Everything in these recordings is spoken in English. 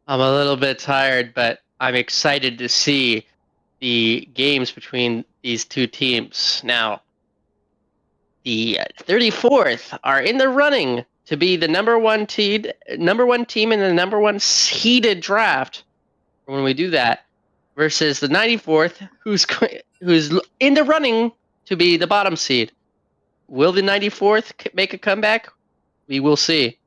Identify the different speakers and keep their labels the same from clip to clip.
Speaker 1: I'm a little bit tired, but I'm excited to see the games between these two teams. Now, the 34th are in the running to be the number one team in the number one seeded draft. When we do that, versus the 94th, who's in the running to be the bottom seed. Will the 94th make a comeback? We will see.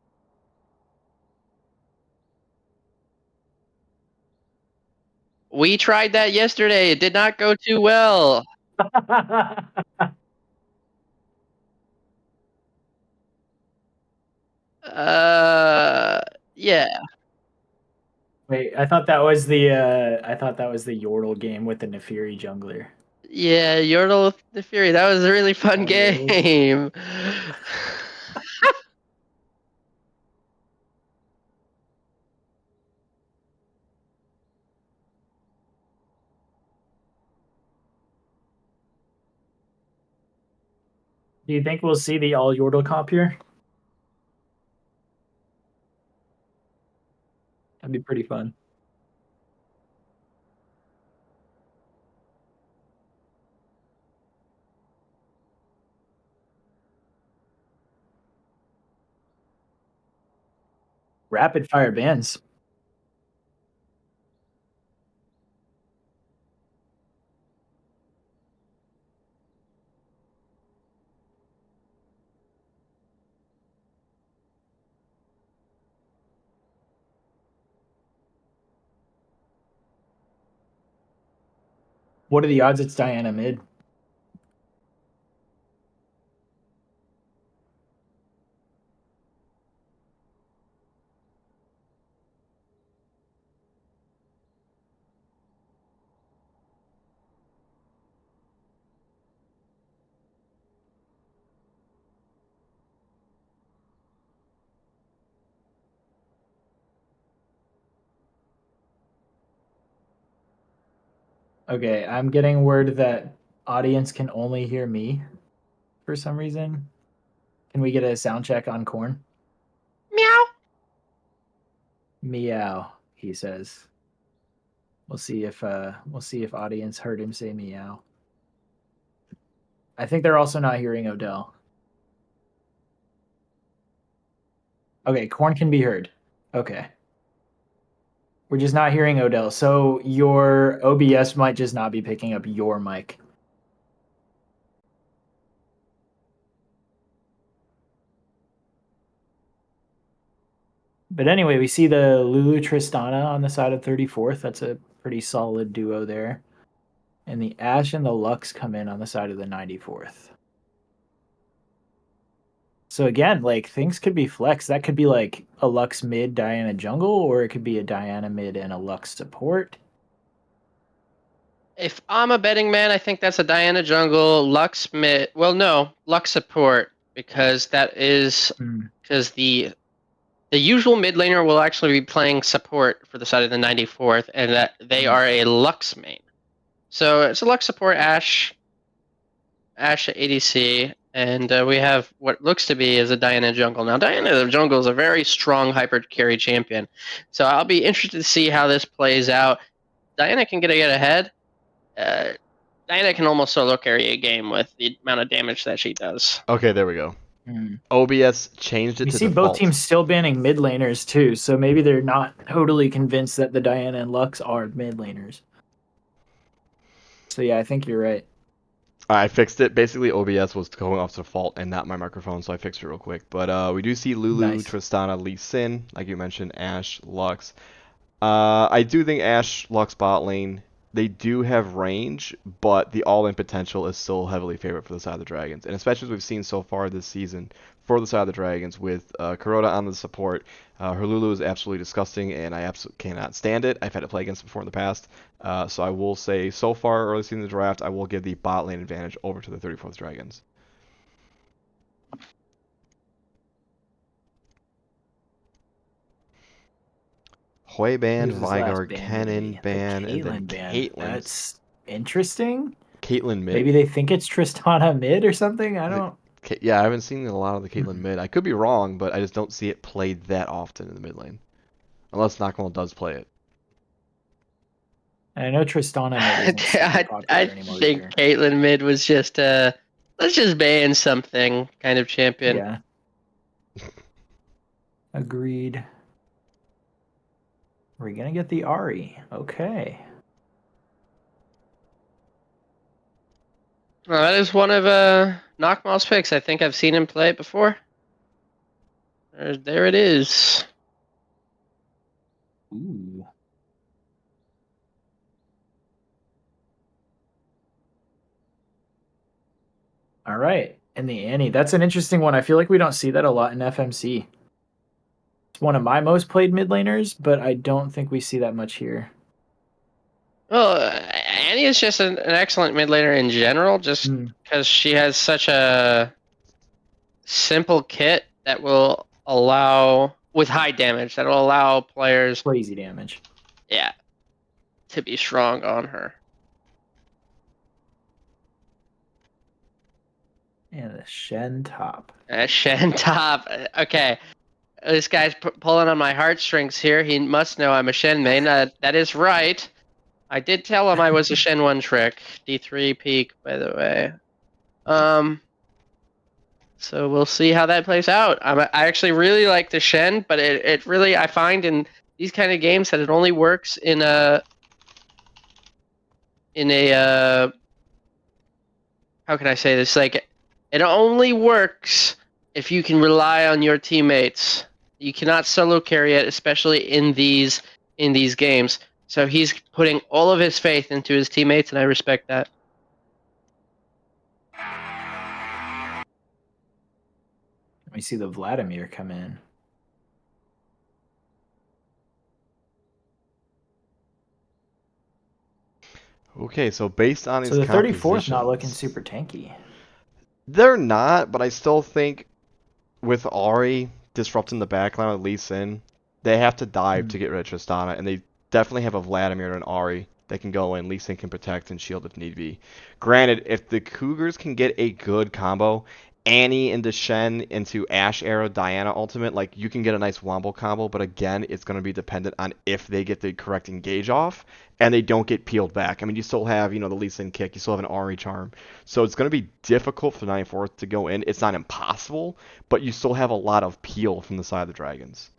Speaker 1: We tried that yesterday. It did not go too well. Yeah.
Speaker 2: Wait, I thought that was the Yordle game with the Nefiri jungler.
Speaker 1: Yeah, Yordle the Fury. That was a really fun
Speaker 2: Oh, really?
Speaker 1: game.
Speaker 2: Do you think we'll see the all Yordle comp here? That'd be pretty fun. Rapid fire bans. What are the odds it's Diana mid? Okay, I'm getting word that audience can only hear me for some reason. Can we get a sound check on Corn?
Speaker 1: Meow.
Speaker 2: Meow, he says. We'll see if audience heard him say meow. I think they're also not hearing Odell. Okay, Corn can be heard. Okay. We're just not hearing Odell. So your OBS might just not be picking up your mic. But anyway, we see the Lulu Tristana on the side of 34th. That's a pretty solid duo there. And the Ash and the Lux come in on the side of the 94th. So again, like things could be flexed. That could be like a Lux mid, Diana jungle, or it could be a Diana mid and a Lux support.
Speaker 1: If I'm a betting man, I think that's a Diana jungle, Lux mid. Well, no, Lux support because that is because the usual mid laner will actually be playing support for the side of the 94th, and that they are a Lux main. So it's a Lux support Ashe ADC, and we have what looks to be is a Diana jungle. Now, Diana the jungle is a very strong hyper carry champion, so I'll be interested to see how this plays out. Diana can get ahead. Diana can almost solo carry a game with the amount of damage that she does.
Speaker 3: Okay, there we go. OBS changed it
Speaker 2: We
Speaker 3: to
Speaker 2: see
Speaker 3: default.
Speaker 2: both teams still banning mid laners too, so maybe they're not totally convinced that the Diana and Lux are mid laners. So yeah, I think you're right.
Speaker 3: I fixed it. Basically, OBS was going off to default and not my microphone, so I fixed it real quick. But we do see Lulu,
Speaker 2: Nice.
Speaker 3: Tristana, Lee Sin, like you mentioned, Ashe, Lux. I do think Ashe, Lux bot lane, they do have range, but the all-in potential is still heavily favored for the side of the Dragons. And especially as we've seen so far this season for the side of the Dragons with Kuroda on the support. Her Lulu is absolutely disgusting, and I absolutely cannot stand it. I've had to play against it before in the past. So I will say, so far, early season of the draft, I will give the bot lane advantage over to the 34th Dragons. Hoi ban,
Speaker 2: Who's this last
Speaker 3: Veigar,
Speaker 2: ban gonna
Speaker 3: Kennen
Speaker 2: be?
Speaker 3: ban,
Speaker 2: The
Speaker 3: and then
Speaker 2: Caitlyn ban.
Speaker 3: Caitlyn.
Speaker 2: That's interesting.
Speaker 3: Caitlyn mid.
Speaker 2: Maybe they think it's Tristana mid or something. I don't.
Speaker 3: Yeah, I haven't seen a lot of the Caitlyn mid. I could be wrong, but I just don't see it played that often in the mid lane. unless Nakamo does play it.
Speaker 2: And I know Tristana mid isn't super popular
Speaker 1: I
Speaker 2: anymore
Speaker 1: think
Speaker 2: either.
Speaker 1: Caitlyn mid was just let's just ban something kind of champion.
Speaker 2: Yeah. Agreed. We're gonna get the Ari. Okay.
Speaker 1: Well, that is one of Knockmall's picks. I think I've seen him play it before. There it is.
Speaker 2: Ooh. All right. And the Annie. That's an interesting one. I feel like we don't see that a lot in FMC. It's one of my most played mid laners, but I don't think we see that much here.
Speaker 1: Well, Annie is just an excellent mid laner in general, just because she has such a simple kit that will allow, with high damage, that will allow players,
Speaker 2: Crazy damage.
Speaker 1: yeah, to be strong on her.
Speaker 2: And the Shen top.
Speaker 1: Shen top. Okay. This guy's pulling on my heartstrings here. He must know I'm a Shen main. That is right. I did tell him I was a Shen 1 trick. D3 peak, by the way. So we'll see how that plays out. I actually really like the Shen, but it really, I find in these kind of games that it only works in a how can I say this? Like, it only works if you can rely on your teammates. You cannot solo carry it, especially in these games. So he's putting all of his faith into his teammates, and I respect that.
Speaker 2: We see the Vladimir come in.
Speaker 3: Okay, so based on his
Speaker 2: So the 34th not looking
Speaker 3: compositions-
Speaker 2: super tanky.
Speaker 3: They're not, but I still think with Ari disrupting the backline with Lee Sin, they have to dive to get rid of Tristana, and they definitely have a Vladimir and Ari that can go in. Lee Sin can protect and shield if need be. Granted, if the Cougars can get a good combo, Annie into Shen into Ashe Arrow Diana ultimate, like you can get a nice wombo combo, but again, it's going to be dependent on if they get the correct engage off and they don't get peeled back. I mean, you still have, the Lee Sin kick, you still have an Ari charm. So it's going to be difficult for the 94th to go in. It's not impossible, but you still have a lot of peel from the side of the Dragons.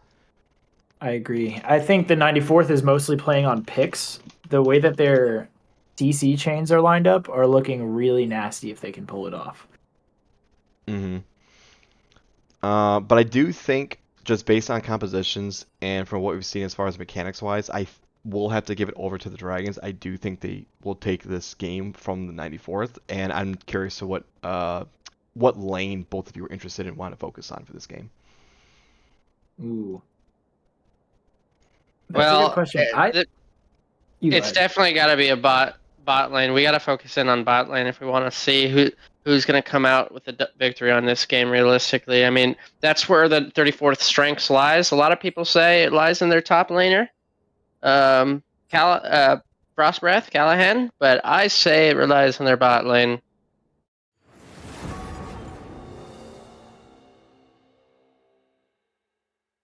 Speaker 2: I agree. I think the 94th is mostly playing on picks. The way that their DC chains are lined up are looking really nasty if they can pull it off.
Speaker 3: Mm-hmm. But I do think, just based on compositions and from what we've seen as far as mechanics-wise, I will have to give it over to the Dragons. I do think they will take this game from the 94th, and I'm curious to what lane both of you are interested in and want to focus on for this game.
Speaker 2: Ooh. That's a good question.
Speaker 1: It's definitely got to be a bot lane. We got to focus in on bot lane if we want to see who's going to come out with a victory on this game realistically. I mean, that's where the 34th strengths lies. A lot of people say it lies in their top laner, Frostbreath, Callahan, but I say it relies on their bot lane.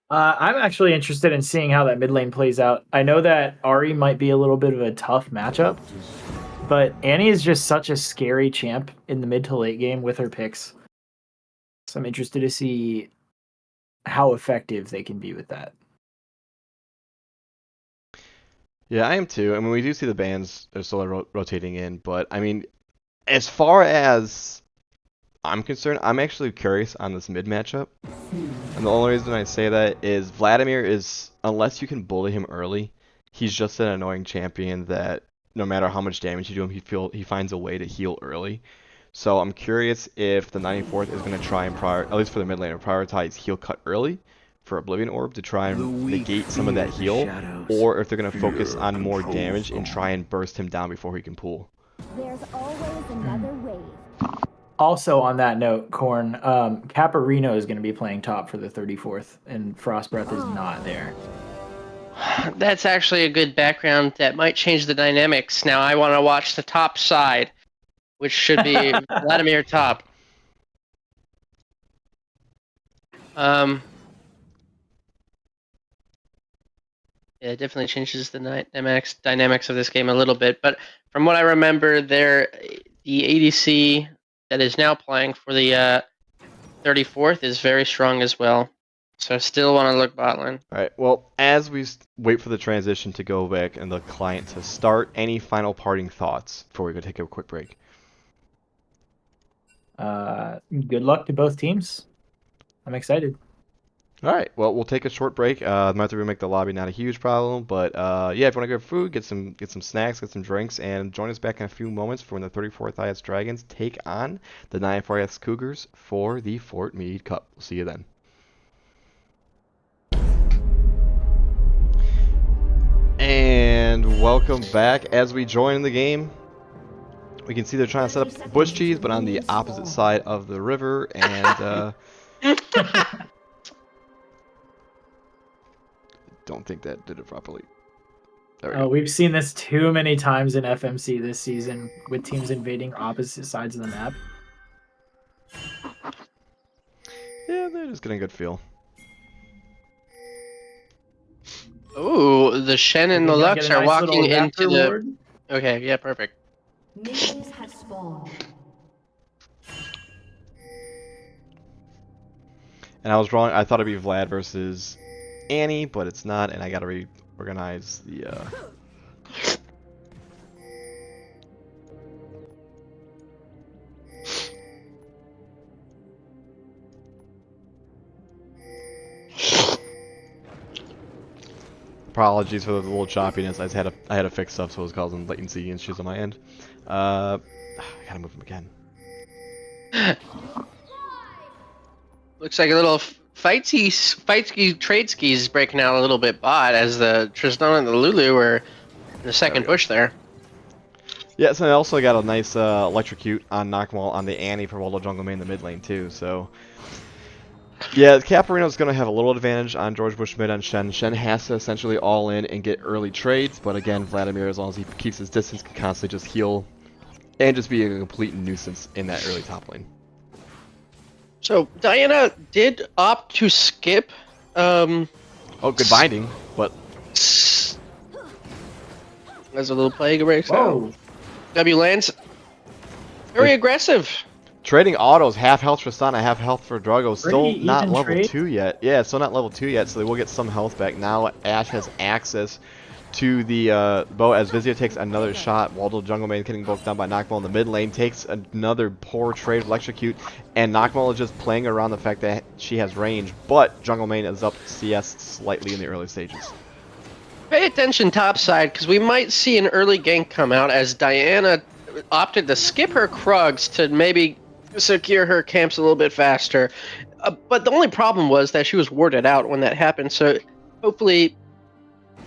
Speaker 2: I'm actually interested in seeing how that mid lane plays out. I know that Ari might be a little bit of a tough matchup, but Annie is just such a scary champ in the mid to late game with her picks. So I'm interested to see how effective they can be with that.
Speaker 3: Yeah, I am too. I mean, we do see the bans are still rotating in, but I mean, as far as I'm concerned, I'm actually curious on this mid matchup. And the only reason I say that is Vladimir is, unless you can bully him early, he's just an annoying champion that no matter how much damage you do him, he finds a way to heal early. So I'm curious if the 94th is going to try and at least for the mid laner, prioritize heal cut early for Oblivion Orb to try and negate some of that heal, or if they're going to focus on more damage and try and burst him down before he can pull.
Speaker 4: There's always another wave.
Speaker 2: Also, on that note, Korn, Caparino is going to be playing top for the 34th, and Frostbreath is not there.
Speaker 1: That's actually a good background that might change the dynamics. Now I want to watch the top side, which should be Vladimir top. Yeah, it definitely changes the dynamics of this game a little bit. But from what I remember, the ADC that is now playing for the 34th is very strong as well. So I still want to look bot lane.
Speaker 3: All right. Well, as we wait for the transition to go back and the client to start, any final parting thoughts before we go take a quick break?
Speaker 2: Good luck to both teams. I'm excited.
Speaker 3: All right. Well, we'll take a short break. Might have to remake the lobby, not a huge problem, but yeah, if you want to grab food, get some snacks, get some drinks, and join us back in a few moments for when the 34th IS Dragons take on the 94th Cougars for the Fort Meade Cup. We'll see you then. And welcome back. As we join the game, we can see they're trying to set up bush cheese, but on the opposite side of the river, and don't think that did it properly. There we go.
Speaker 2: We've seen this too many times in FMC this season with teams invading opposite sides of the map.
Speaker 3: Yeah, they're just getting a good feel.
Speaker 1: Ooh, the Shen and the
Speaker 2: We're gonna
Speaker 1: Lux
Speaker 2: get a
Speaker 1: are
Speaker 2: nice little
Speaker 1: walking into the.
Speaker 2: ward.
Speaker 1: Okay, yeah, perfect.
Speaker 5: Minions have spawned.
Speaker 3: And I was wrong. I thought it'd be Vlad versus Annie, but it's not, and I gotta reorganize the. Apologies for the little choppiness. I had to fix stuff, so it was causing latency issues on my end. I gotta move him again.
Speaker 1: Looks like a little fight ski trade skis is breaking out a little bit bot as the Tristana and the Lulu were in the second bush there.
Speaker 3: Yeah, so I also got a nice electrocute on Knockmaul on the Annie for Waldo Jungle Main in the mid lane too. So yeah, Caparino's going to have a little advantage on George Bush mid on Shen. Shen has to essentially all in and get early trades, but again, Vladimir, as long as he keeps his distance, can constantly just heal and just be a complete nuisance in that early top lane.
Speaker 1: So Diana did opt to skip.
Speaker 3: Oh, good binding, but
Speaker 1: There's a little plague breaks out.
Speaker 2: Whoa.
Speaker 1: W lands. Very aggressive.
Speaker 3: trading autos, half health for Tristana, half health for Drago. Still
Speaker 2: Pretty
Speaker 3: not
Speaker 2: even
Speaker 3: level
Speaker 2: trade.
Speaker 3: 2 yet. Yeah, still not level 2 yet, so they will get some health back. Now Ashe has access to the bow as Vizio takes another shot. Waldo Jungle Maid getting both down by Knockmaul in the mid lane. Takes another poor trade with Electrocute, and Knockmaul is just playing around the fact that she has range, but Jungle Maid is up CS slightly in the early stages.
Speaker 1: Pay attention topside, because we might see an early gank come out as Diana opted to skip her Krugs to maybe secure her camps a little bit faster. But the only problem was that she was warded out when that happened, so hopefully,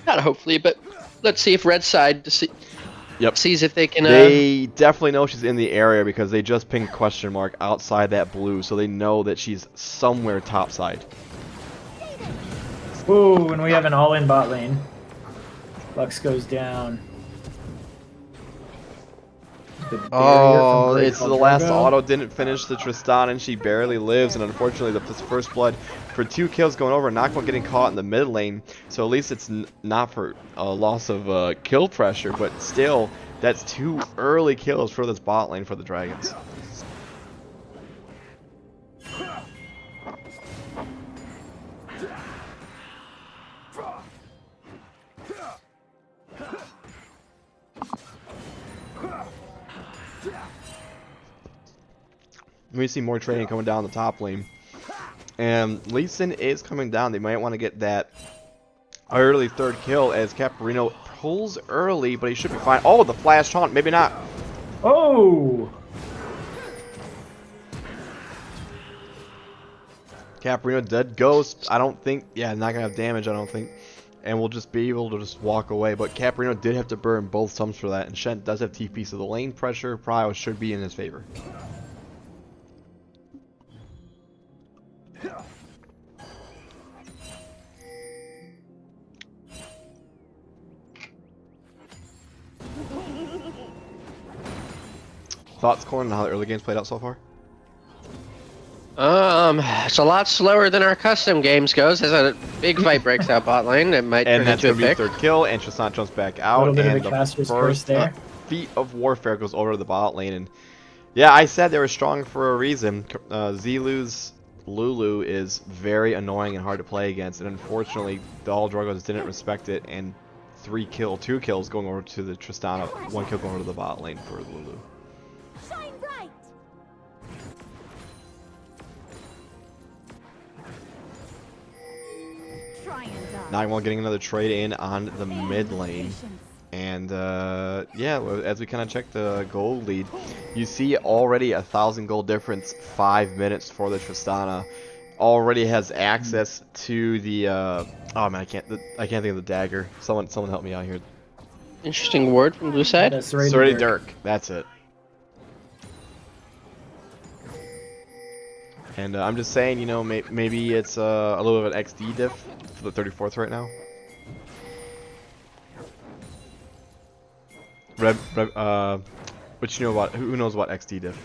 Speaker 1: not hopefully, but let's see if Red Side sees if they can...
Speaker 3: They definitely know she's in the area because they just pinged question mark outside that blue, so they know that she's somewhere topside.
Speaker 2: Ooh, and we have an all-in bot lane. Lux goes down. The barrier
Speaker 3: Oh,
Speaker 2: from Great
Speaker 3: it's the last
Speaker 2: Drago.
Speaker 3: auto didn't finish the Tristana, and she barely lives, and unfortunately this first blood for 2 kills going over, Knockmaul getting caught in the mid lane, so at least it's not for a loss of kill pressure, but still, that's 2 early kills for this bot lane for the Dragons. We see more trading coming down the top lane. And Lee Sin is coming down. They might want to get that early third kill as Caparino pulls early, but he should be fine. Oh, the flash taunt. Maybe not.
Speaker 2: Oh!
Speaker 3: Caparino dead ghost. I don't think. Yeah, not going to have damage, I don't think. And we'll just be able to just walk away. But Caparino did have to burn both sums for that. And Shen does have TP, so the lane pressure probably should be in his favor. Thoughts, Corn, on how the early game's played out so far?
Speaker 1: It's a lot slower than our custom games goes. As a big fight breaks out bot lane, it might
Speaker 3: And
Speaker 1: turn
Speaker 3: that's
Speaker 1: into
Speaker 3: going
Speaker 1: a
Speaker 3: to be
Speaker 1: pick.
Speaker 3: third kill, and Tristan jumps back
Speaker 2: A
Speaker 3: out,
Speaker 2: little bit of
Speaker 3: and
Speaker 2: a
Speaker 3: the
Speaker 2: caster's curse
Speaker 3: first
Speaker 2: there.
Speaker 3: feat of warfare goes over to the bot lane. And yeah, I said they were strong for a reason. Zilu's Lulu is very annoying and hard to play against, and unfortunately, the All Dragons didn't respect it, and 2 kills going over to the Tristana, 1 kill going over to the bot lane for Lulu.
Speaker 4: Shine bright. Try and die.
Speaker 3: Nightwall getting another trade in on the mid lane.
Speaker 4: Patience.
Speaker 3: And yeah, as we kind of check the gold lead, you see already 1,000 gold difference, 5 minutes for the Tristana. Already has access to the oh man, I can't think of the dagger. Someone help me out here.
Speaker 1: Interesting word from blue side.
Speaker 2: That's
Speaker 3: Sorry, Dirk. That's it. And I'm just saying, you know, maybe it's a little bit of an XD diff for the 34th right now. But you know what? Who knows what XD diff?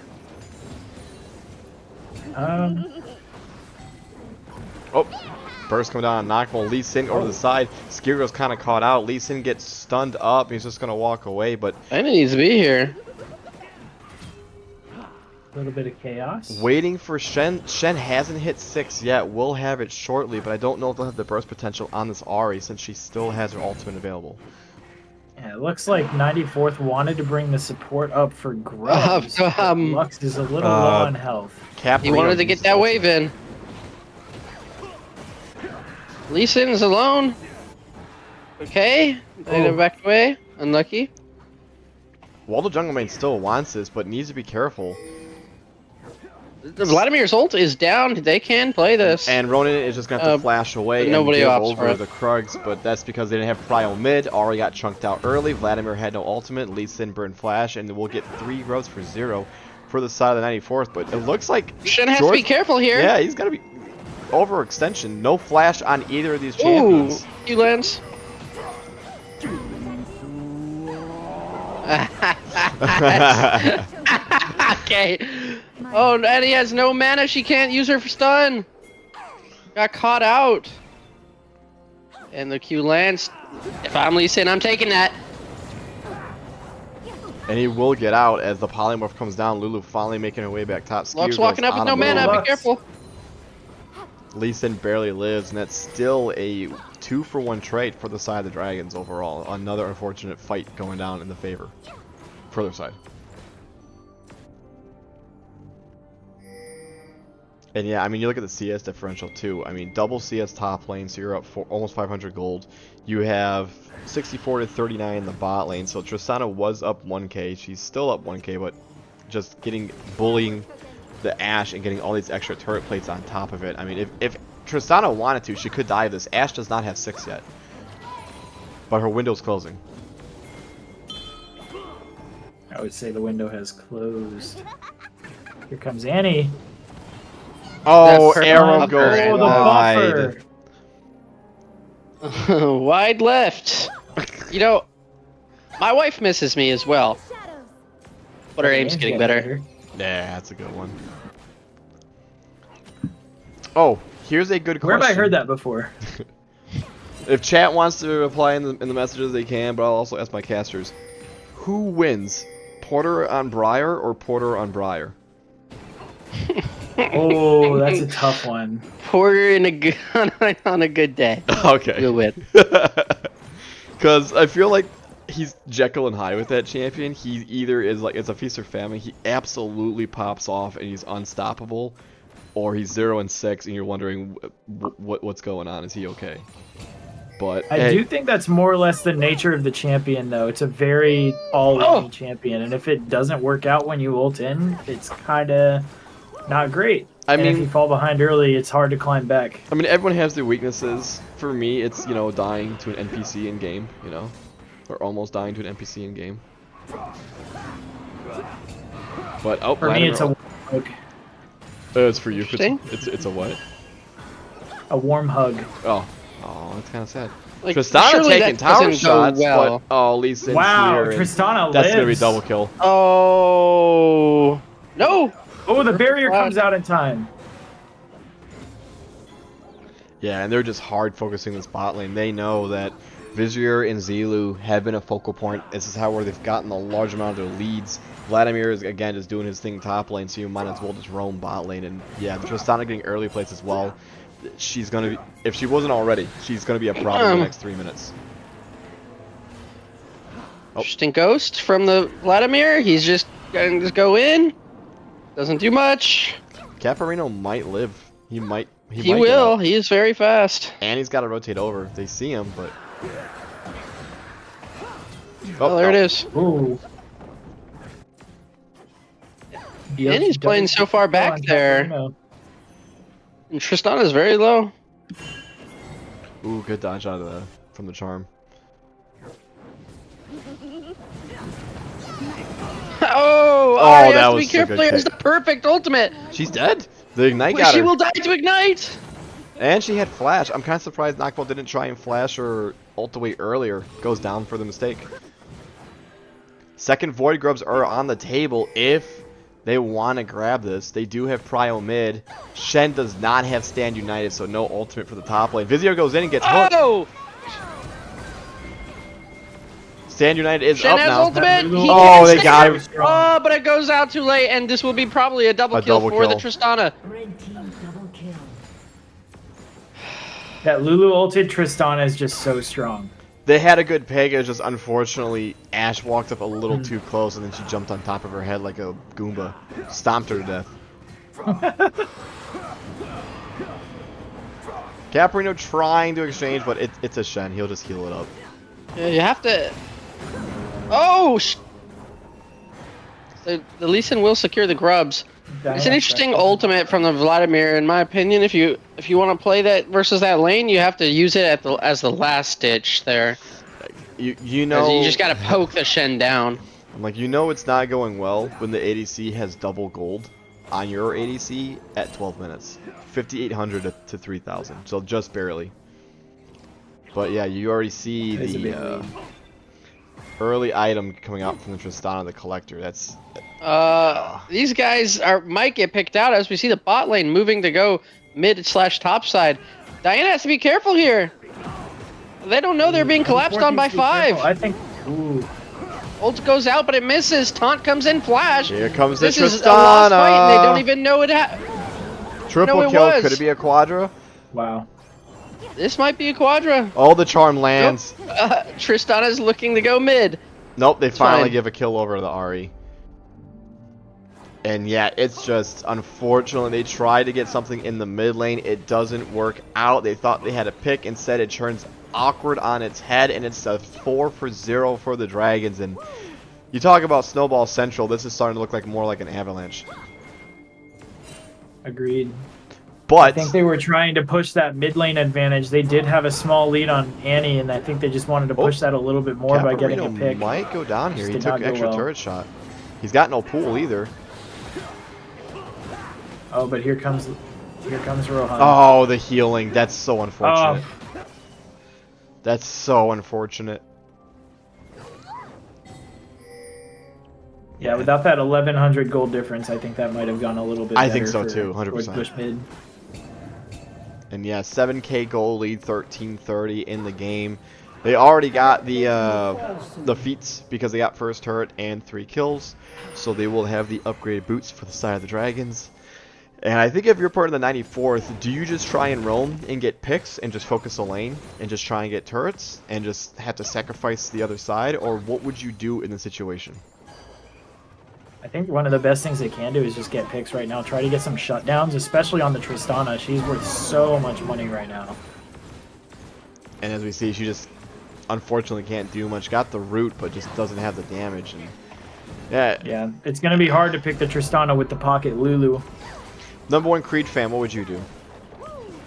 Speaker 3: Oh, burst coming down on Knockball. Lee Sin over the side. Skirgo's kind of caught out. Lee Sin gets stunned up. He's just gonna walk away, but
Speaker 1: I needs to be here.
Speaker 2: A little bit of chaos.
Speaker 3: waiting for Shen. Shen hasn't hit 6 yet. Will have it shortly, but I don't know if they'll have the burst potential on this Ahri since she still has her ultimate available.
Speaker 2: Yeah, it looks like 94th wanted to bring the support up for Grubs. but Lux is a little low on health.
Speaker 1: He wanted to get that wave in. Lee Sin's alone. Okay. They backed away. Unlucky.
Speaker 3: Waldo Jungle Main still wants this, but needs to be careful.
Speaker 1: Vladimir's ult is down. They can play this.
Speaker 3: And Ronin is just gonna have to flash away and
Speaker 1: nobody
Speaker 3: give
Speaker 1: opts for
Speaker 3: over
Speaker 1: it.
Speaker 3: the Krugs, but that's because they didn't have Prio mid. Ahri got chunked out early. Vladimir had no ultimate. Lee Sin burned flash, and we'll get 3 grubs for 0 for the side of the 94th. But it looks like
Speaker 1: Shen has to be careful here.
Speaker 3: Yeah, he's gotta be overextension. No flash on either of these
Speaker 1: Ooh,
Speaker 3: champions.
Speaker 1: he lands. Okay. Oh, and he has no mana. She can't use her for stun. Got caught out. And the Q lands. If I'm Lee Sin, I'm taking that.
Speaker 3: And he will get out as the polymorph comes down. Lulu finally making her way back top.
Speaker 1: Lux
Speaker 3: Skier
Speaker 1: walking
Speaker 3: goes
Speaker 1: up with
Speaker 3: on
Speaker 1: no
Speaker 3: a move.
Speaker 1: mana.
Speaker 2: Lux.
Speaker 1: Be careful.
Speaker 3: Lee Sin barely lives, and that's still a 2-for-1 trade for the side of the Dragons overall. Another unfortunate fight going down in the favor for their side. And yeah, I mean, you look at the CS differential too. I mean, double CS top lane, so you're up for almost 500 gold. You have 64 to 39 in the bot lane, so Tristana was up 1k. She's still up 1k, but just bullying the Ashe and getting all these extra turret plates on top of it. I mean, if Tristana wanted to, she could dive this. Ashe does not have 6 yet, but her window's closing.
Speaker 2: I would say the window has closed. Here comes Annie.
Speaker 3: Oh,
Speaker 1: That's
Speaker 3: arrow
Speaker 1: perfect.
Speaker 3: goes
Speaker 2: Oh, the
Speaker 3: wide.
Speaker 2: buffer.
Speaker 1: Wide left. You know, my wife misses me as well,
Speaker 4: Shadows.
Speaker 1: but her aim's getting better.
Speaker 3: Yeah, that's a good one. Oh, here's a good question.
Speaker 2: Where have I heard that before?
Speaker 3: If chat wants to reply in the messages, they can, but I'll also ask my casters. Who wins? Porter on Briar or Porter on Briar?
Speaker 2: Oh, that's a tough one.
Speaker 1: Porter in a good, on a good day.
Speaker 3: Okay.
Speaker 1: You'll win.
Speaker 3: Because I feel like he's Jekyll and Hyde with that champion. He either is like, it's a feast or famine. He absolutely pops off and he's unstoppable, or he's 0 and 6 and you're wondering what's going on. Is he okay? But
Speaker 2: I do think that's more or less the nature of the champion, though. It's a very all-in champion, and if it doesn't work out when you ult in, it's kind of not great.
Speaker 3: I
Speaker 2: and
Speaker 3: mean,
Speaker 2: if you fall behind early, it's hard to climb back.
Speaker 3: I mean, everyone has their weaknesses. For me, it's, you know, dying to an NPC in game, you know, or almost dying to an NPC in game. But oh,
Speaker 2: For me, it's a warm hug.
Speaker 3: it's for you.
Speaker 1: Interesting.
Speaker 3: It's a what?
Speaker 2: A warm hug.
Speaker 3: Oh, that's kind of sad.
Speaker 1: Like,
Speaker 3: Tristana
Speaker 1: surely
Speaker 3: taking
Speaker 1: that
Speaker 3: tower
Speaker 1: doesn't go
Speaker 3: shots,
Speaker 1: well.
Speaker 3: but oh, Lee Sin's
Speaker 2: Wow,
Speaker 3: here, and
Speaker 2: Tristana
Speaker 3: that's
Speaker 2: lives.
Speaker 3: gonna be double kill.
Speaker 1: Oh no!
Speaker 2: Oh, the barrier
Speaker 1: Wow.
Speaker 2: comes out in time.
Speaker 3: Yeah, and they're just hard focusing this bot lane. They know that Vizier and Zilu have been a focal point. This is how where they've gotten a large amount of their leads. Vladimir is again just doing his thing top lane, so you might as well just roam bot lane. And yeah, Tristana getting early plays as well. She's gonna be, if she wasn't already, she's gonna be a problem in the next 3 minutes.
Speaker 1: Interesting ghost from the Vladimir. He's just gonna just go in. Doesn't do much.
Speaker 3: Caparino might live. He might.
Speaker 1: He
Speaker 3: might get
Speaker 1: will.
Speaker 3: out.
Speaker 1: He is very fast.
Speaker 3: And he's got to rotate over. They see him, but.
Speaker 1: Oh, there it is.
Speaker 2: Ooh.
Speaker 1: And he's playing so far back there. And Tristana is very low.
Speaker 3: Ooh, good dodge out of from the charm.
Speaker 1: Oh,
Speaker 3: Oh,
Speaker 1: Ari
Speaker 3: that
Speaker 1: has to
Speaker 3: was
Speaker 1: be
Speaker 3: such a
Speaker 1: careful.
Speaker 3: good
Speaker 1: There's the
Speaker 3: kick.
Speaker 1: perfect ultimate.
Speaker 3: She's dead. The ignite
Speaker 1: Well,
Speaker 3: got
Speaker 1: she
Speaker 3: her.
Speaker 1: will die to ignite.
Speaker 3: And she had flash. I'm kind of surprised Noctball didn't try and flash or ult away earlier. Goes down for the mistake. Second Void Grubs are on the table if they want to grab this. They do have Prio mid. Shen does not have Stand United, so no ultimate for the top lane. Vizier goes in and gets hooked.
Speaker 1: Oh,
Speaker 3: Stand United is
Speaker 1: Shen
Speaker 3: up
Speaker 1: has
Speaker 3: now.
Speaker 1: ultimate. He
Speaker 3: Oh,
Speaker 1: gets
Speaker 3: they
Speaker 1: it.
Speaker 3: got him.
Speaker 1: Oh, but it goes out too late, and this will be probably a double
Speaker 3: A
Speaker 1: kill
Speaker 3: double
Speaker 1: for the
Speaker 3: kill.
Speaker 1: Tristana.
Speaker 5: Red team double kill.
Speaker 2: That Lulu ulted Tristana is just so strong.
Speaker 3: They had a good pick. It was just unfortunately Ashe walked up a little too close, and then she jumped on top of her head like a Goomba. Stomped her to death. Caprino trying to exchange, but it's a Shen. He'll just heal it up.
Speaker 1: Yeah, you have to. Oh, the Lee Sin will secure the grubs. It's an interesting ultimate from the Vladimir, in my opinion. If you want to play that versus that lane, you have to use it as the last ditch there.
Speaker 3: You know,
Speaker 1: 'Cause you just gotta poke the Shen down.
Speaker 3: I'm like, you know it's not going well when the ADC has double gold on your ADC at 12 minutes. 5,800 to 3,000, so just barely. But yeah, you already see
Speaker 2: That is a big
Speaker 3: the
Speaker 2: lead.
Speaker 3: early item coming out from the Tristana the Collector. That's
Speaker 1: These guys might get picked out as we see the bot lane moving to go mid/top side. Diana has to be careful here. They don't know they're being collapsed on by 5.
Speaker 2: I think. Ooh.
Speaker 1: Ult goes out, but it misses. Taunt comes in, flash.
Speaker 3: here comes the
Speaker 1: This is a lost fight, and they don't
Speaker 3: Tristana.
Speaker 1: even know it.
Speaker 3: Triple
Speaker 1: No, it
Speaker 3: kill.
Speaker 1: was.
Speaker 3: Could it be a quadra?
Speaker 2: Wow.
Speaker 1: This might be a quadra.
Speaker 3: Oh, the charm lands.
Speaker 1: Tristana's looking to go mid.
Speaker 3: Nope, they finally
Speaker 1: fine.
Speaker 3: give a kill over to the Ahri. And yeah, it's just, unfortunately, they tried to get something in the mid lane. It doesn't work out. They thought they had a pick. Instead, it turns awkward on its head, and it's a 4-0 for the Dragons. And you talk about Snowball Central, this is starting to look like more like an Avalanche.
Speaker 2: Agreed.
Speaker 3: But
Speaker 2: I think they were trying to push that mid lane advantage. They did have a small lead on Annie, and I think they just wanted to push that a little bit more by getting a
Speaker 3: Caparino
Speaker 2: pick.
Speaker 3: might go down here.
Speaker 2: Just
Speaker 3: He
Speaker 2: did
Speaker 3: took
Speaker 2: not
Speaker 3: an
Speaker 2: go
Speaker 3: extra
Speaker 2: well.
Speaker 3: turret shot. He's got no pool either.
Speaker 2: Oh, but here comes Rohan.
Speaker 3: Oh, the healing. That's so unfortunate.
Speaker 2: Oh.
Speaker 3: That's so unfortunate.
Speaker 2: Yeah, without that 1,100 gold difference, I think that might have gone a little bit
Speaker 3: I
Speaker 2: better
Speaker 3: think so
Speaker 2: for
Speaker 3: too, 100%.
Speaker 2: towards Bush mid.
Speaker 3: And yeah, 7k goal lead, 1330 in the game. They already got the feats because they got first turret and 3 kills. So they will have the upgraded boots for the side of the Dragons. And I think if you're part of the 94th, do you just try and roam and get picks and just focus the lane and just try and get turrets and just have to sacrifice the other side? Or what would you do in the situation?
Speaker 2: I think one of the best things they can do is just get picks right now. Try to get some shutdowns, especially on the Tristana. She's worth so much money right now.
Speaker 3: And as we see, she just unfortunately can't do much. Got the root, but just doesn't have the damage. And
Speaker 2: Yeah, it's going to be hard to pick the Tristana with the pocket Lulu.
Speaker 3: Number 1 Creed fan, what would you do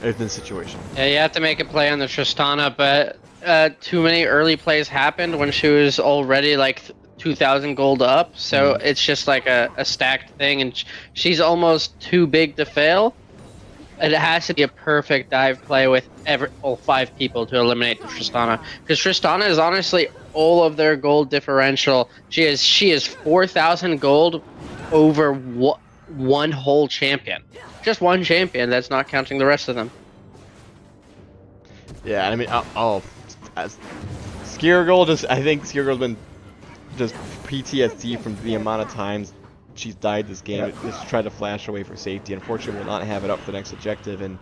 Speaker 3: in this situation?
Speaker 1: Yeah, you have to make a play on the Tristana, but too many early plays happened when she was already like 2,000 gold up. So it's just like a stacked thing, and she's almost too big to fail. It has to be a perfect dive play with all 5 people to eliminate the Tristana, because Tristana is honestly all of their gold differential. She is 4,000 gold over one whole champion. Just one champion. That's not counting the rest of them.
Speaker 3: Yeah, I mean, Skirgirl I think Skirgirl's been just PTSD from the amount of times she's died this game. Just tried to flash away for safety. Unfortunately, will not have it up for the next objective, and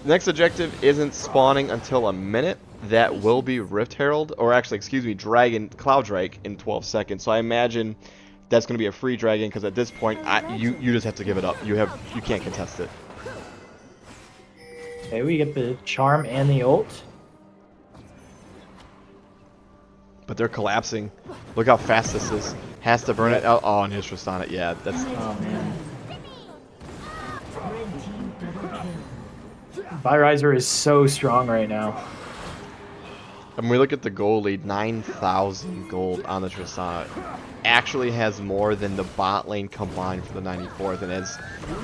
Speaker 3: the next objective isn't spawning until a minute. That will be Rift Herald, or actually, excuse me, Cloud Drake in 12 seconds. So I imagine that's going to be a free dragon, because at this point, you just have to give it up. You can't contest it.
Speaker 2: Okay, we get the charm and the ult.
Speaker 3: But they're collapsing. Look how fast this is. Has to burn it out. Oh, and his Tristana. Yeah, that's.
Speaker 2: Oh man.
Speaker 5: Red team double kill.
Speaker 2: Byriser is so strong right now.
Speaker 3: And we look at the gold lead, 9,000 gold on the Tristana. Actually has more than the bot lane combined for the 94th, and it's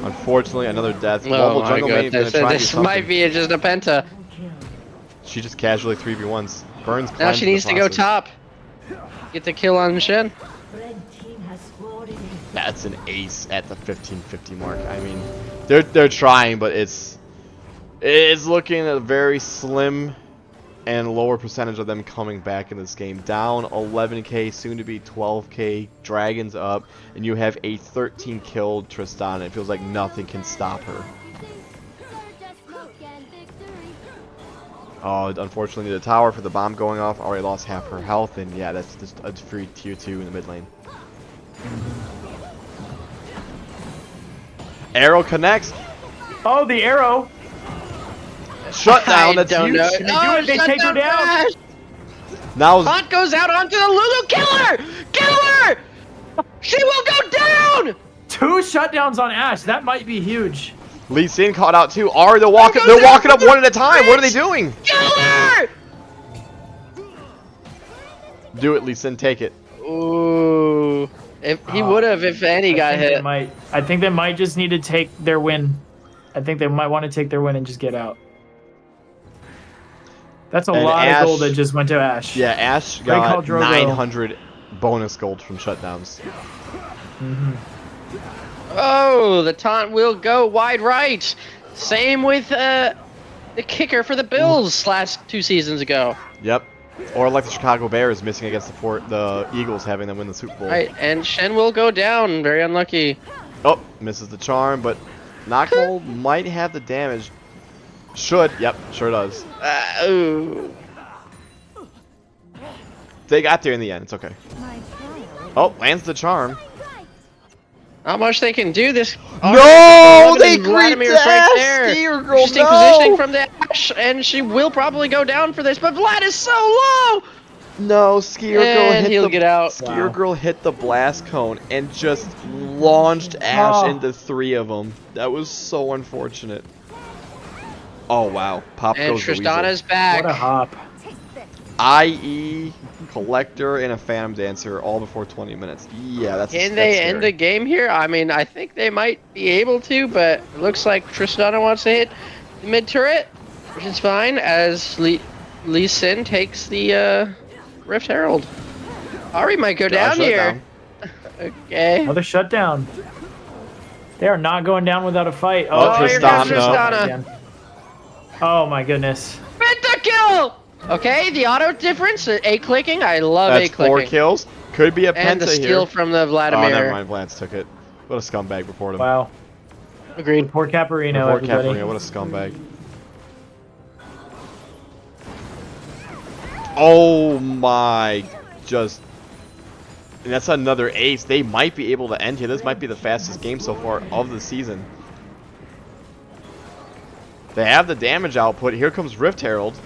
Speaker 3: unfortunately another death.
Speaker 1: Oh
Speaker 3: Global
Speaker 1: my
Speaker 3: Jungle Mane is
Speaker 1: goodness,
Speaker 3: gonna try and do
Speaker 1: this might
Speaker 3: something.
Speaker 1: be just a penta.
Speaker 5: Kill.
Speaker 3: She just casually 3v1s. Burns.
Speaker 1: Now
Speaker 3: cleanse
Speaker 1: she
Speaker 3: in the
Speaker 1: needs to go
Speaker 3: process.
Speaker 1: top. Get the kill on Shen.
Speaker 5: Red team has scored an ace.
Speaker 3: That's an ace at the 1550 mark. I mean, they're trying, but it's looking at a very slim and lower percentage of them coming back in this game. Down 11k, soon to be 12k, dragons up, and you have a 13 killed Tristana. It feels like nothing can stop her. Oh, unfortunately the tower for the bomb going off already lost half her health, and yeah, that's just a free tier 2 in the mid lane. Arrow connects.
Speaker 2: Oh, the arrow!
Speaker 3: Shut down.
Speaker 1: I
Speaker 3: That's
Speaker 1: don't
Speaker 3: huge.
Speaker 1: know.
Speaker 2: Can they do it? They
Speaker 1: shut
Speaker 2: take her down.
Speaker 1: Flash.
Speaker 3: Now
Speaker 1: Hunt goes out onto the Lulu. Kill her! Kill her! She will go down!
Speaker 2: 2 shutdowns on Ashe. That might be huge.
Speaker 3: Lee Sin caught out too. Are they walking?
Speaker 1: goes
Speaker 3: They're walking
Speaker 1: out
Speaker 3: up one at a time. What are they doing?
Speaker 1: Kill her!
Speaker 3: Do it, Lee Sin. Take it.
Speaker 1: Ooh. If he would have, if Annie got hit.
Speaker 2: I think they might just need to take their win. I think they might want to take their win and just get out. That's a
Speaker 3: And
Speaker 2: lot
Speaker 3: Ashe-
Speaker 2: of gold that just went to Ashe.
Speaker 3: Yeah, Ashe
Speaker 2: Great call,
Speaker 3: got
Speaker 2: Drogo.
Speaker 3: 900 bonus gold from shutdowns.
Speaker 1: Oh, the taunt will go wide right. Same with the kicker for the Bills last 2 seasons ago.
Speaker 3: Yep. Or like the Chicago Bears missing against the Eagles, having them win the Super Bowl.
Speaker 1: Right, and Shen will go down. Very unlucky.
Speaker 3: Oh, misses the charm, but Knockmold might have the damage. Should. Yep, sure does.
Speaker 1: Ooh.
Speaker 3: They got there in the end. It's okay.
Speaker 4: My child.
Speaker 3: Oh, lands the charm.
Speaker 1: Not much they can do this.
Speaker 3: No, they creeped
Speaker 1: Vladimir's
Speaker 3: the
Speaker 1: right
Speaker 3: Ashe,
Speaker 1: there.
Speaker 3: Skirgirl,
Speaker 1: She's taking
Speaker 3: no.
Speaker 1: positioning from the Ashe, and she will probably go down for this. But Vlad is so low.
Speaker 3: No, Skirgirl
Speaker 1: And
Speaker 3: hit
Speaker 1: he'll
Speaker 3: the
Speaker 1: get out.
Speaker 3: Skirgirl hit the blast cone and just launched Ashe
Speaker 2: Oh.
Speaker 3: into 3 of them. That was so unfortunate. Oh wow, Pop
Speaker 1: And
Speaker 3: goes the weasel.
Speaker 1: Tristana's back.
Speaker 2: What a hop.
Speaker 3: IE, Collector, and a Phantom Dancer all before 20 minutes. Yeah, that's
Speaker 1: Can
Speaker 3: that's
Speaker 1: they
Speaker 3: scary.
Speaker 1: end the game here? I mean, I think they might be able to, but it looks like Tristana wants to hit the mid turret, which is fine, as Lee Sin takes the Rift Herald. Ari might go down
Speaker 3: shut
Speaker 1: here. Okay.
Speaker 2: Another shutdown. They are not going down without a fight.
Speaker 3: Oh,
Speaker 1: here comes
Speaker 3: Tristana.
Speaker 1: Tristana.
Speaker 2: Again. Oh my goodness.
Speaker 1: Pentakill! Okay, the auto difference, A-clicking. I love
Speaker 3: That's 4
Speaker 1: A-clicking.
Speaker 3: kills. Could be a
Speaker 1: And the
Speaker 3: penta
Speaker 1: steal
Speaker 3: here.
Speaker 1: from the
Speaker 3: Oh,
Speaker 1: Vladimir.
Speaker 3: never mind. Vlad's took it. What a scumbag before him.
Speaker 2: Wow.
Speaker 1: Agreed.
Speaker 2: Poor Caparino,
Speaker 3: Before
Speaker 2: everybody.
Speaker 3: Caparino, what a scumbag. Oh my, just. And that's another ace. They might be able to end here. This might be the fastest game so far of the season. They have the damage output. Here comes Rift Herald.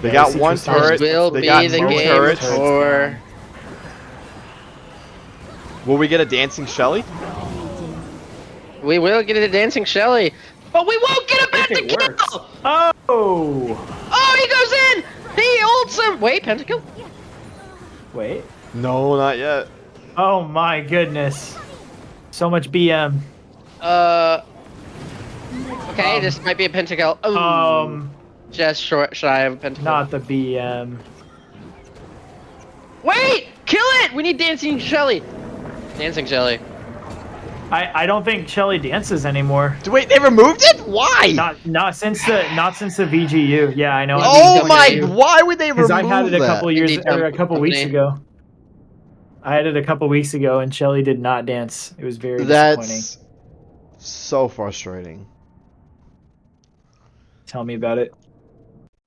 Speaker 3: They
Speaker 2: Yeah,
Speaker 3: got
Speaker 2: I see
Speaker 3: one
Speaker 2: Tristana's
Speaker 3: turret.
Speaker 1: Will
Speaker 3: They
Speaker 1: be
Speaker 3: got
Speaker 1: the
Speaker 3: 2
Speaker 1: game
Speaker 3: turrets.
Speaker 1: for...
Speaker 3: Will we get a Dancing Shelly?
Speaker 1: We will get a Dancing Shelly, but we won't get a
Speaker 2: If it
Speaker 1: Pentakill!
Speaker 2: works. Oh!
Speaker 1: Oh, he goes in! He ults him! Wait, Pentakill?
Speaker 2: Wait.
Speaker 3: No, not yet.
Speaker 2: Oh my goodness. So much BM.
Speaker 1: Okay, this might be a Pentakill. Ooh, just short shy of a Pentakill.
Speaker 2: Not the BM.
Speaker 1: Wait! Kill it! We need Dancing Shelly. Dancing Shelly.
Speaker 2: I don't think Shelly dances anymore.
Speaker 3: Wait, they removed it? Why?
Speaker 2: Not since the VGU. Yeah, I know.
Speaker 1: Yeah,
Speaker 3: Oh
Speaker 1: Indie
Speaker 3: my!
Speaker 1: Company.
Speaker 3: Why would they
Speaker 2: Because
Speaker 3: remove
Speaker 2: I've had it a couple
Speaker 3: that?
Speaker 2: years
Speaker 1: Indie
Speaker 2: or a couple weeks
Speaker 1: Company.
Speaker 2: ago. I had it a couple weeks ago, and Shelly did not dance. It was very disappointing.
Speaker 3: That's so frustrating.
Speaker 2: Tell me about it.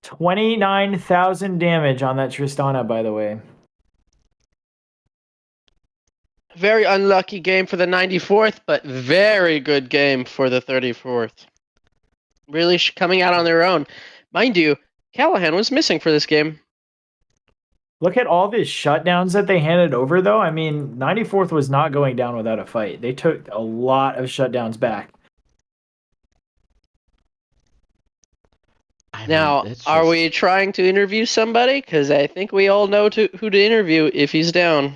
Speaker 2: 29,000 damage on that Tristana, by the way.
Speaker 1: Very unlucky game for the 94th, but very good game for the 34th. Really coming out on their own. Mind you, Callahan was missing for this game.
Speaker 2: Look at all the shutdowns that they handed over, though. I mean, 94th was not going down without a fight. They took a lot of shutdowns back.
Speaker 3: I mean,
Speaker 1: Now,
Speaker 3: it's
Speaker 1: are
Speaker 3: just-
Speaker 1: we trying to interview somebody? Because I think we all know who to interview if he's down.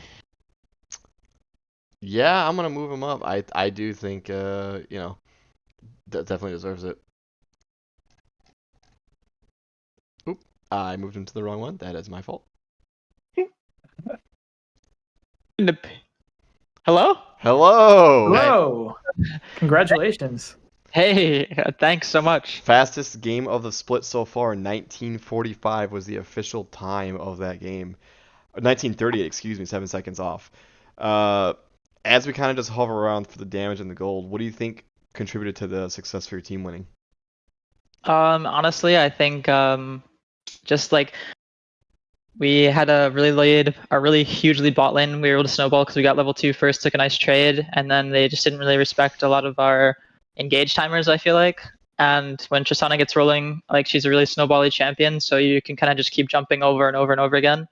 Speaker 3: Yeah, I'm gonna move him up. I do think definitely deserves it. Oop, I moved him to the wrong one. That is my fault.
Speaker 1: Hello?
Speaker 3: Hello.
Speaker 2: Whoa! Congratulations.
Speaker 6: Hey, thanks so much.
Speaker 3: Fastest game of the split so far. 1945 was the official time of that game. 1938, excuse me, 7 seconds off. As we kind of just hover around for the damage and the gold, what do you think contributed to the success for your team winning?
Speaker 6: Honestly, I think just like we had a really huge lead bot lane. We were able to snowball because we got level 2 first, took a nice trade, and then they just didn't really respect a lot of our engage timers, I feel like. And when Tristana gets rolling, like she's a really snowbally champion, so you can kind of just keep jumping over and over and over again.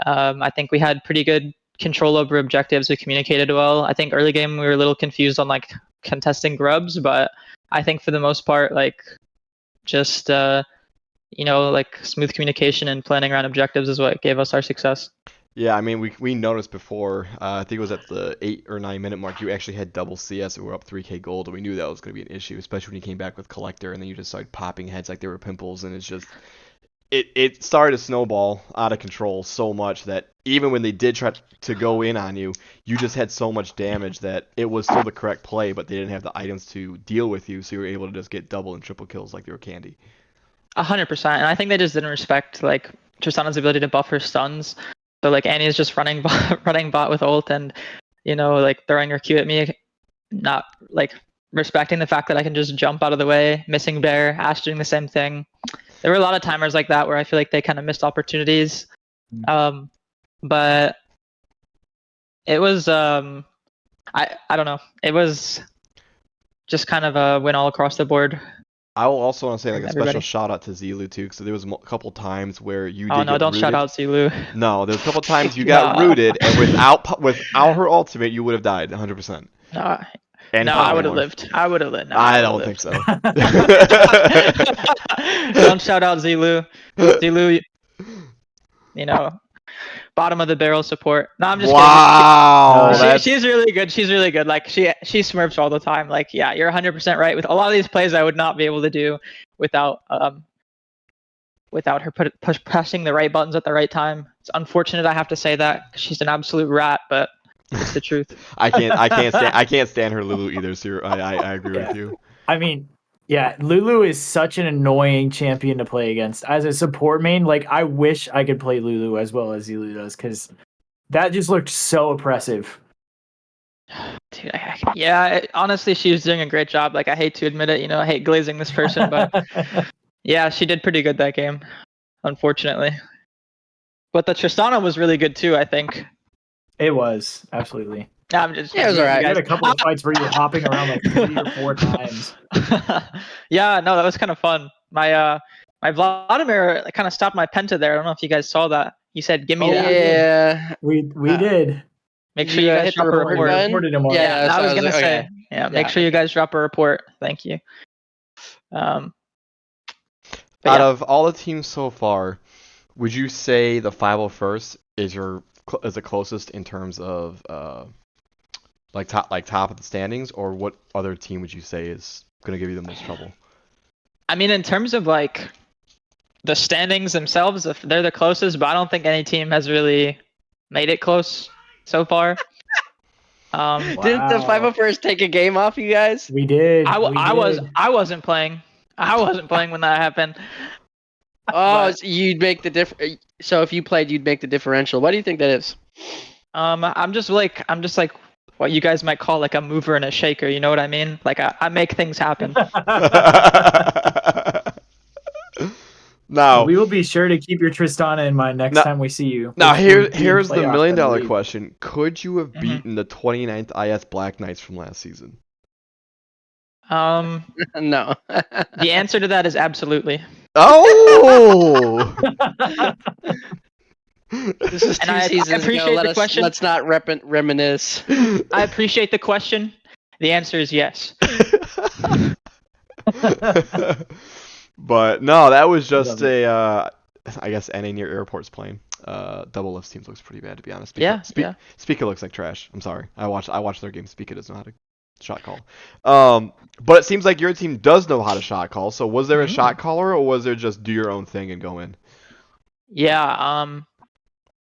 Speaker 6: I think we had pretty good control over objectives. We communicated well. I think early game we were a little confused on like contesting grubs, but I think for the most part, like just like smooth communication and planning around objectives is what gave us our success.
Speaker 3: Yeah, I mean, we noticed before, I think it was at the 8 or 9 minute mark, you actually had double CS and we were up 3k gold, and we knew that was going to be an issue, especially when you came back with Collector, and then you just started popping heads like they were pimples, and it's just, it started to snowball out of control so much that even when they did try to go in on you, you just had so much damage that it was still the correct play, but they didn't have the items to deal with you, so you were able to just get double and triple kills like they were candy.
Speaker 6: 100%, and I think they just didn't respect like Tristana's ability to buff her stuns. So like Annie's just running bot with ult and like throwing her Q at me, not like respecting the fact that I can just jump out of the way. Missing Bear, Ash doing the same thing. There were a lot of timers like that where I feel like they kind of missed opportunities. But it was I don't know. It was just kind of a win all across the board.
Speaker 3: I will also want to say like a
Speaker 6: Everybody.
Speaker 3: special shout out to Zilu too, because there was a couple times where you
Speaker 6: Oh
Speaker 3: did
Speaker 6: no,
Speaker 3: get
Speaker 6: don't shout
Speaker 3: rooted.
Speaker 6: out Zilu.
Speaker 3: No, there was a couple times you got
Speaker 6: No.
Speaker 3: rooted, and without her ultimate, you would have died 100%.
Speaker 6: No,
Speaker 3: And
Speaker 6: no, I
Speaker 3: probably
Speaker 6: would have
Speaker 3: more.
Speaker 6: lived. I would have lived. No,
Speaker 3: I
Speaker 6: would've
Speaker 3: don't think
Speaker 6: lived.
Speaker 3: so.
Speaker 6: Don't shout out Zilu. Zilu, bottom of the barrel support. No, I'm just
Speaker 3: Wow,
Speaker 6: kidding.
Speaker 3: that's
Speaker 6: She's really good. She's really good. Like she smurfs all the time. Like yeah, you're 100% right. With a lot of these plays, I would not be able to do without her pressing the right buttons at the right time. It's unfortunate I have to say that. She's an absolute rat, but it's the truth.
Speaker 3: I can't stand her Lulu either. So I agree with you.
Speaker 2: I mean, yeah, Lulu is such an annoying champion to play against. As a support main, like I wish I could play Lulu as well as Zilu does, because that just looked so oppressive.
Speaker 6: Dude, honestly, she was doing a great job. Like I hate to admit it, I hate glazing this person, but yeah, she did pretty good that game, unfortunately. But the Tristana was really good too, I think.
Speaker 2: It was absolutely.
Speaker 6: I'm just
Speaker 1: Yeah, it was
Speaker 2: You
Speaker 1: alright.
Speaker 2: had a couple of fights where you were hopping around like 3 or 4 times.
Speaker 6: Yeah, no, that was kind of fun. My Vladimir kind of stopped my penta there. I don't know if you guys saw that. He said, "Give me
Speaker 2: Oh,
Speaker 6: that."
Speaker 1: Yeah.
Speaker 2: We did.
Speaker 6: Make sure you guys
Speaker 1: hit the
Speaker 6: drop a
Speaker 1: record
Speaker 6: report.
Speaker 1: button?
Speaker 2: Reported him on it.
Speaker 1: Yeah,
Speaker 6: I was
Speaker 1: so
Speaker 6: gonna say,
Speaker 1: okay.
Speaker 6: yeah, make
Speaker 1: Yeah.
Speaker 6: sure you guys drop a report. Thank you. But
Speaker 3: Out
Speaker 6: yeah.
Speaker 3: of all the teams so far, would you say the 501st is the closest in terms of top of the standings, or what other team would you say is gonna give you the most trouble?
Speaker 6: I mean, in terms of like the standings themselves, if they're the closest, but I don't think any team has really made it close so far.
Speaker 1: Didn't the
Speaker 2: Wow.
Speaker 1: 501st take a game off you guys?
Speaker 2: We did.
Speaker 6: I,
Speaker 2: we
Speaker 6: I was
Speaker 2: did.
Speaker 6: I wasn't playing. I wasn't playing when that happened.
Speaker 1: Oh,
Speaker 6: But-
Speaker 1: so you'd make the So if you played, you'd make the differential. What do you think that is?
Speaker 6: I'm just like what you guys might call like a mover and a shaker. You know what I mean? Like I make things happen.
Speaker 3: Now,
Speaker 2: We will be sure to keep your Tristana in mind next
Speaker 3: Now-
Speaker 2: time we see you.
Speaker 3: now
Speaker 2: which
Speaker 3: here,
Speaker 2: will be in
Speaker 3: here's the
Speaker 2: playoffs, I
Speaker 3: million-dollar
Speaker 2: believe.
Speaker 3: question: could you have
Speaker 6: Mhm.
Speaker 3: beaten the 29th IS Black Knights from last season?
Speaker 6: No. The answer to that is absolutely.
Speaker 3: Oh!
Speaker 1: This is
Speaker 6: And
Speaker 1: 2
Speaker 6: I
Speaker 1: seasons
Speaker 6: appreciate
Speaker 1: ago.
Speaker 6: the question.
Speaker 1: Let's not reminisce.
Speaker 6: I appreciate the question. The answer is yes.
Speaker 3: But no, that was just
Speaker 2: Love
Speaker 3: a. I guess NA near airport's playing. Double Lift teams looks pretty bad, to be honest.
Speaker 6: Yeah.
Speaker 3: Speaker looks like trash. I'm sorry. I watched their game. Speaker doesn't know how to shot call. But it seems like your team does know how to shot call. So was there a shot caller, or was there just do your own thing and go in?
Speaker 6: Yeah.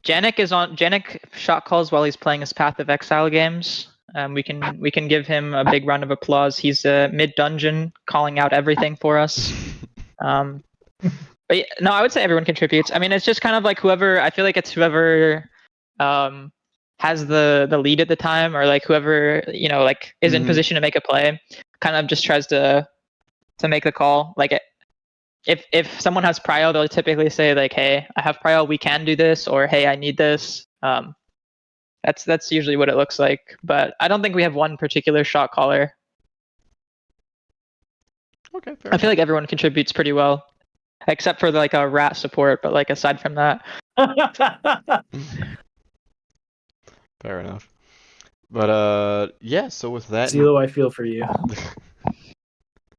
Speaker 6: Janik shot calls while he's playing his Path of Exile games. We can give him a big round of applause. He's mid dungeon calling out everything for us. But yeah, no, I would say everyone contributes. I mean, it's just kind of like whoever. I feel like it's whoever has the lead at the time, or like whoever like is in
Speaker 3: Mhm.
Speaker 6: position to make a play, kind of just tries to make the call. Like if someone has prio, they'll typically say like, "Hey, I have prio. We can do this," or "Hey, I need this." That's usually what it looks like. But I don't think we have one particular shot caller.
Speaker 3: Okay, fair
Speaker 6: I feel like everyone contributes pretty well, except for like a rat support. But like aside from that,
Speaker 3: fair enough. But yeah. So with that,
Speaker 2: Zelo, I feel for you.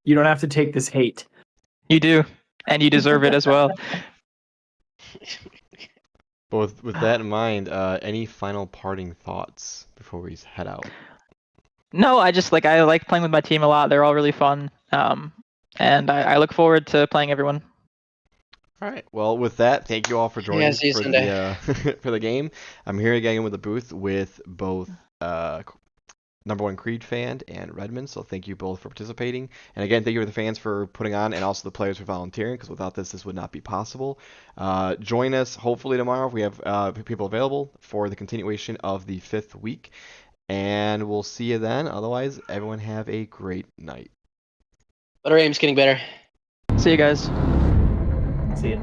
Speaker 2: You don't have to take this hate.
Speaker 6: you do, and you deserve it as well.
Speaker 3: But with that in mind, any final parting thoughts before we head out?
Speaker 6: No, I like playing with my team a lot. They're all really fun. And I look forward to playing everyone.
Speaker 3: All right. Well, with that, thank you all for joining
Speaker 1: see you
Speaker 3: for
Speaker 1: Sunday.
Speaker 3: the for the game. I'm here again with the booth with both number one Creed fan and Redmond. So thank you both for participating. And again, thank you to the fans for putting on, and also the players for volunteering. Because without this would not be possible. Join us hopefully tomorrow if we have people available for the continuation of the 5th week. And we'll see you then. Otherwise, everyone have a great night.
Speaker 1: But our aim's getting better.
Speaker 6: See you guys.
Speaker 2: See ya.